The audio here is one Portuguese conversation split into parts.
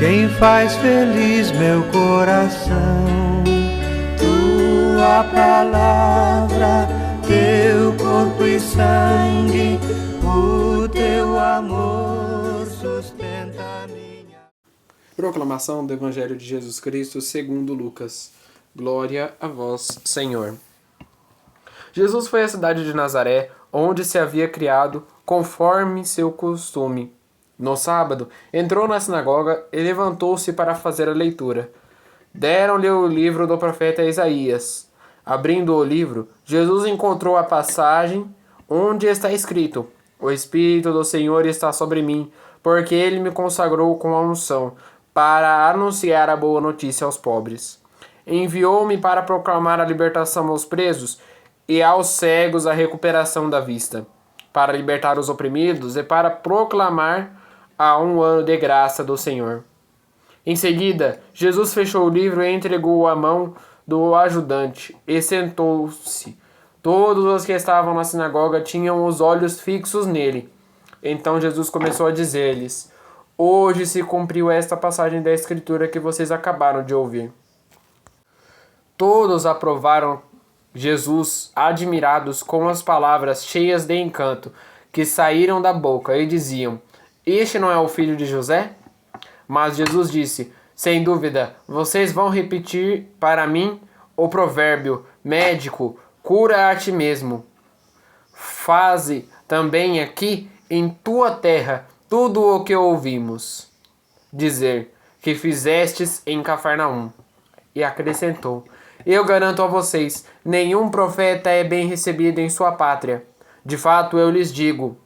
quem faz feliz meu coração. Tua palavra, teu corpo e sangue, o teu amor sustenta a minha. Proclamação do Evangelho de Jesus Cristo segundo Lucas. Glória a vós, Senhor. Jesus foi à cidade de Nazaré, onde se havia criado, conforme seu costume. No sábado, entrou na sinagoga e levantou-se para fazer a leitura. Deram-lhe o livro do profeta Isaías. Abrindo o livro, Jesus encontrou a passagem onde está escrito: O Espírito do Senhor está sobre mim, porque ele me consagrou com a unção, para anunciar a boa notícia aos pobres. Enviou-me para proclamar a libertação aos presos e aos cegos a recuperação da vista, para libertar os oprimidos e para proclamar a um ano de graça do Senhor. Em seguida, Jesus fechou o livro e entregou-o à mão do ajudante e sentou-se. Todos os que estavam na sinagoga tinham os olhos fixos nele. Então Jesus começou a dizer-lhes: Hoje se cumpriu esta passagem da Escritura que vocês acabaram de ouvir. Todos aprovaram Jesus, admirados com as palavras cheias de encanto que saíram da boca, e diziam: Este não é o filho de José? Mas Jesus disse: Sem dúvida, vocês vão repetir para mim o provérbio: Médico, cura a ti mesmo. Faze também aqui em tua terra tudo o que ouvimos dizer que fizestes em Cafarnaum. E acrescentou: Eu garanto a vocês, nenhum profeta é bem recebido em sua pátria. De fato, eu lhes digo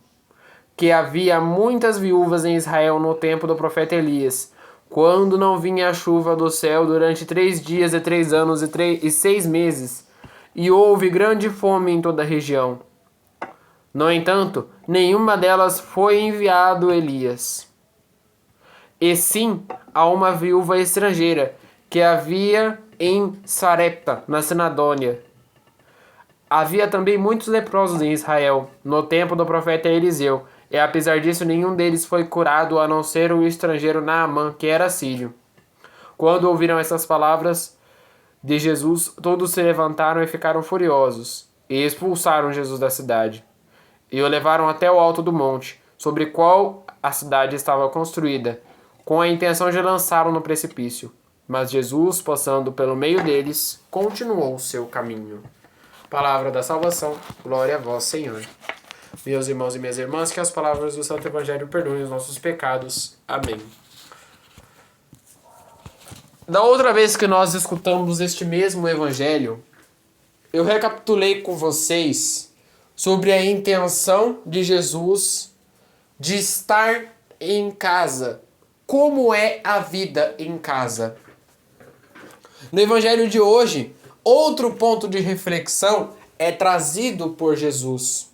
que havia muitas viúvas em Israel no tempo do profeta Elias, quando não vinha a chuva do céu durante 3 dias e 3 anos e 6 meses, e houve grande fome em toda a região. No entanto, nenhuma delas foi enviado Elias, e sim a uma viúva estrangeira que havia em Sarepta, na Sidônia. Havia também muitos leprosos em Israel, no tempo do profeta Eliseu, e apesar disso nenhum deles foi curado, a não ser o estrangeiro Naamã, que era sírio. Quando ouviram essas palavras de Jesus, todos se levantaram e ficaram furiosos, e expulsaram Jesus da cidade. E o levaram até o alto do monte, sobre qual a cidade estava construída, com a intenção de lançá-lo no precipício. Mas Jesus, passando pelo meio deles, continuou o seu caminho. Palavra da salvação, glória a vós, Senhor. Meus irmãos e minhas irmãs, que as palavras do Santo Evangelho perdoem os nossos pecados. Amém. Da outra vez que nós escutamos este mesmo Evangelho, eu recapitulei com vocês sobre a intenção de Jesus de estar em casa. Como é a vida em casa? No Evangelho de hoje, outro ponto de reflexão é trazido por Jesus.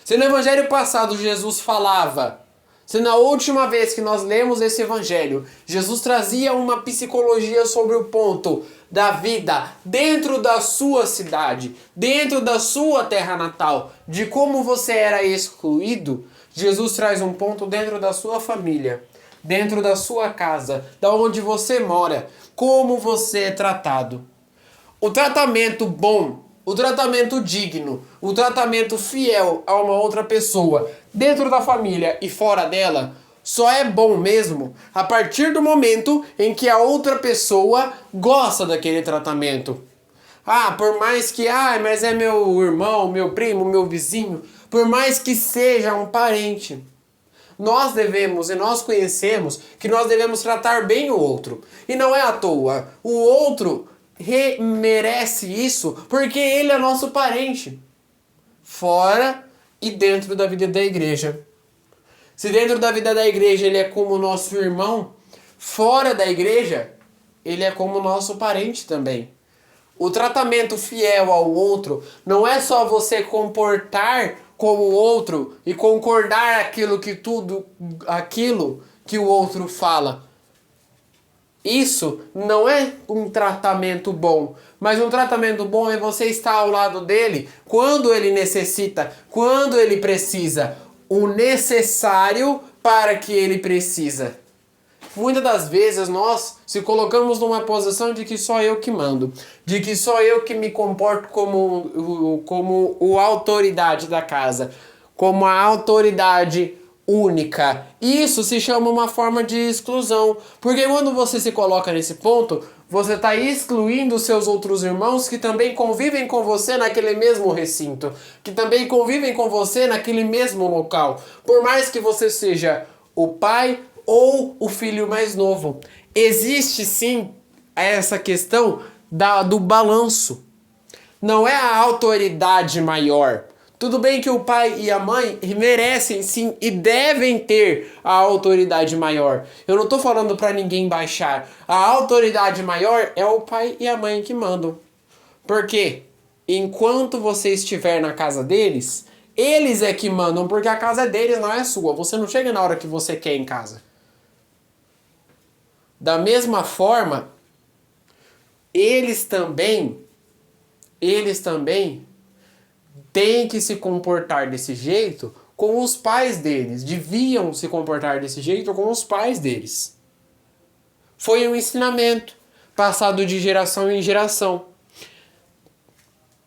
Se no Evangelho passado Jesus falava, se na última vez que nós lemos esse Evangelho, Jesus trazia uma psicologia sobre o ponto da vida dentro da sua cidade, dentro da sua terra natal, de como você era excluído, Jesus traz um ponto dentro da sua família, dentro da sua casa, da onde você mora, como você é tratado. O tratamento bom, o tratamento digno, o tratamento fiel a uma outra pessoa, dentro da família e fora dela, só é bom mesmo a partir do momento em que a outra pessoa gosta daquele tratamento. Por mais que, mas é meu irmão, meu primo, meu vizinho, por mais que seja um parente. Nós devemos e nós conhecemos que nós devemos tratar bem o outro. E não é à toa. O outro merece isso porque ele é nosso parente. Fora e dentro da vida da igreja. Se dentro da vida da igreja ele é como nosso irmão, fora da igreja ele é como nosso parente também. O tratamento fiel ao outro não é só você comportar como o outro e concordar aquilo que o outro fala. Isso não é um tratamento bom, mas um tratamento bom é você estar ao lado dele quando ele necessita, quando ele precisa, o necessário para que ele precisa. Muitas das vezes nós se colocamos numa posição de que só eu que mando, de que só eu que me comporto como a autoridade da casa, como a autoridade única. Isso se chama uma forma de exclusão, porque quando você se coloca nesse ponto, você está excluindo os seus outros irmãos que também convivem com você naquele mesmo recinto, que também convivem com você naquele mesmo local. Por mais que você seja o pai ou o filho mais novo. Existe sim essa questão do balanço. Não é a autoridade maior. Tudo bem que o pai e a mãe merecem sim e devem ter a autoridade maior. Eu não estou falando para ninguém baixar. A autoridade maior é o pai e a mãe que mandam. Porque enquanto você estiver na casa deles, eles é que mandam, porque a casa deles não é sua. Você não chega na hora que você quer em casa. Da mesma forma, eles também têm que se comportar desse jeito com os pais deles. Deviam se comportar desse jeito com os pais deles. Foi um ensinamento passado de geração em geração.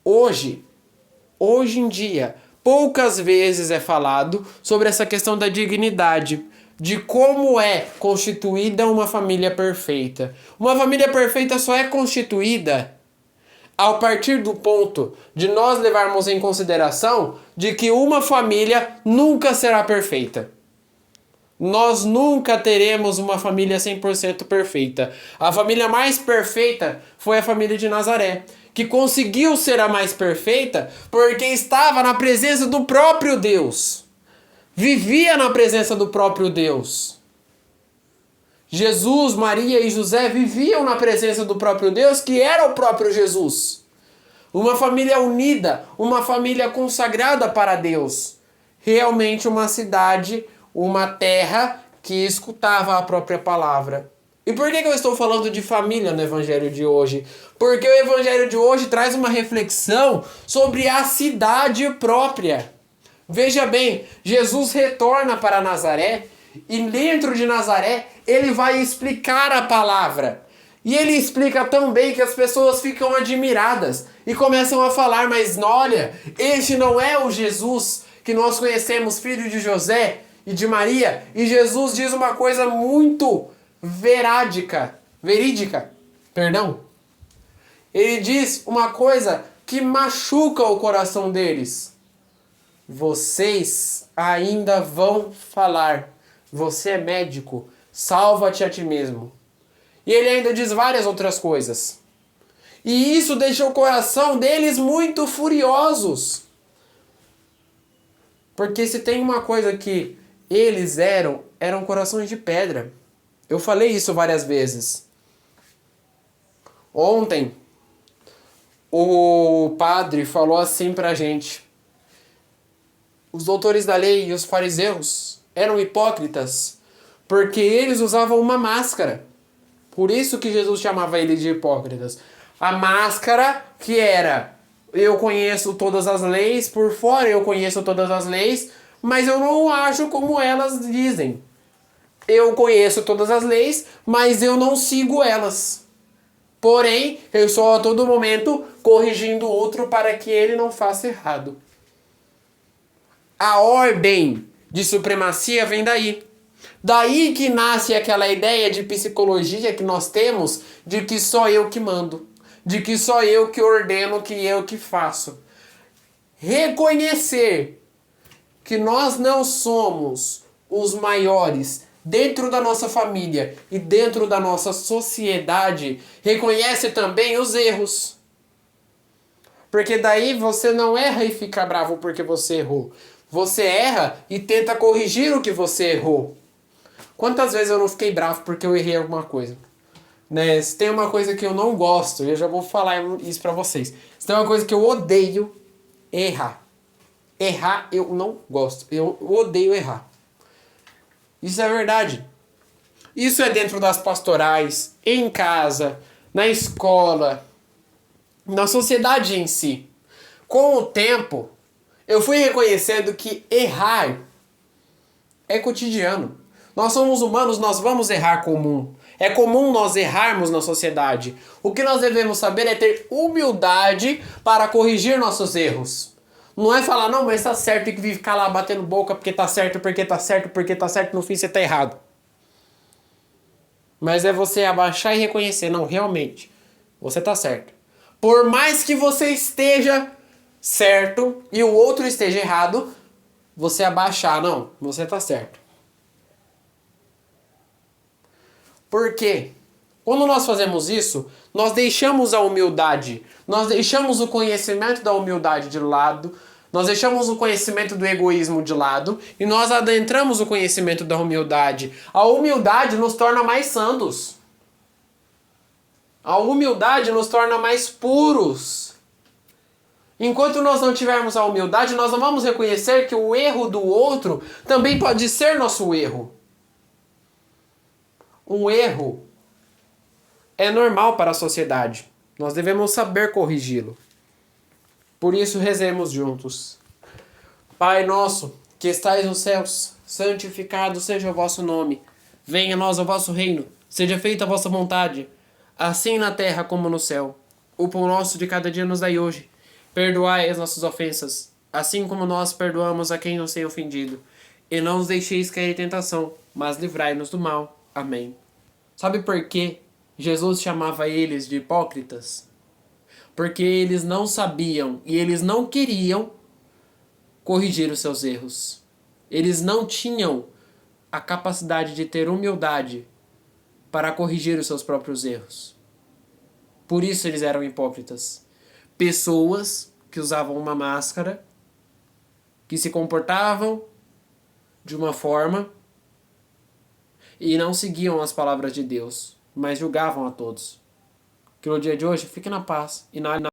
Hoje em dia, poucas vezes é falado sobre essa questão da dignidade, de como é constituída uma família perfeita. Uma família perfeita só é constituída ao partir do ponto de nós levarmos em consideração de que uma família nunca será perfeita. Nós nunca teremos uma família 100% perfeita. A família mais perfeita foi a família de Nazaré, que conseguiu ser a mais perfeita porque estava na presença do próprio Deus. Vivia na presença do próprio Deus. Jesus, Maria e José viviam na presença do próprio Deus, que era o próprio Jesus. Uma família unida, uma família consagrada para Deus. Realmente uma cidade, uma terra que escutava a própria palavra. E por que eu estou falando de família no Evangelho de hoje? Porque o Evangelho de hoje traz uma reflexão sobre a cidade própria. Veja bem, Jesus retorna para Nazaré e dentro de Nazaré ele vai explicar a palavra. E ele explica tão bem que as pessoas ficam admiradas e começam a falar, mas olha, este não é o Jesus que nós conhecemos, filho de José e de Maria. E Jesus diz uma coisa muito verídica. Ele diz uma coisa que machuca o coração deles. Vocês ainda vão falar, você é médico, salva-te a ti mesmo. E ele ainda diz várias outras coisas. E isso deixou o coração deles muito furiosos. Porque se tem uma coisa que eles eram corações de pedra. Eu falei isso várias vezes. Ontem, o padre falou assim pra gente. Os doutores da lei e os fariseus eram hipócritas porque eles usavam uma máscara. Por isso que Jesus chamava eles de hipócritas. A máscara que era, eu conheço todas as leis, por fora eu conheço todas as leis, mas eu não ajo como elas dizem. Eu conheço todas as leis, mas eu não sigo elas. Porém, eu estou a todo momento corrigindo o outro para que ele não faça errado. A ordem de supremacia vem daí. Daí que nasce aquela ideia de psicologia que nós temos de que só eu que mando, de que só eu que ordeno, que eu que faço. Reconhecer que nós não somos os maiores dentro da nossa família e dentro da nossa sociedade, reconhece também os erros. Porque daí você não erra e fica bravo porque você errou. Você erra e tenta corrigir o que você errou. Quantas vezes eu não fiquei bravo porque eu errei alguma coisa? Né? Se tem uma coisa que eu não gosto, eu já vou falar isso pra vocês. Se tem uma coisa que eu odeio, errar. Errar eu não gosto. Eu odeio errar. Isso é verdade. Isso é dentro das pastorais, em casa, na escola, na sociedade em si. Com o tempo, eu fui reconhecendo que errar é cotidiano. Nós somos humanos, nós vamos errar comum. É comum nós errarmos na sociedade. O que nós devemos saber é ter humildade para corrigir nossos erros. Não é falar, não, mas tá certo, e que ficar lá batendo boca porque tá certo, porque tá certo, porque tá certo, no fim você tá errado. Mas é você abaixar e reconhecer, não, realmente, você tá certo. Por mais que você esteja certo e o outro esteja errado, você abaixar, não, você tá certo. Por quê? Quando nós fazemos isso, nós deixamos a humildade, nós deixamos o conhecimento da humildade de lado, nós deixamos o conhecimento do egoísmo de lado e nós adentramos o conhecimento da humildade. A humildade nos torna mais santos. A humildade nos torna mais puros. Enquanto nós não tivermos a humildade, nós não vamos reconhecer que o erro do outro também pode ser nosso erro. Um erro é normal para a sociedade. Nós devemos saber corrigi-lo. Por isso, rezemos juntos. Pai nosso, que estais nos céus, santificado seja o vosso nome. Venha a nós o vosso reino. Seja feita a vossa vontade, assim na terra como no céu. O pão nosso de cada dia nos dai hoje. Perdoai as nossas ofensas, assim como nós perdoamos a quem nos tem ofendido. E não nos deixeis cair em tentação, mas livrai-nos do mal. Amém. Sabe por que Jesus chamava eles de hipócritas? Porque eles não sabiam e eles não queriam corrigir os seus erros. Eles não tinham a capacidade de ter humildade para corrigir os seus próprios erros. Por isso eles eram hipócritas. Pessoas que usavam uma máscara, que se comportavam de uma forma e não seguiam as palavras de Deus, mas julgavam a todos. Que no dia de hoje fique na paz e na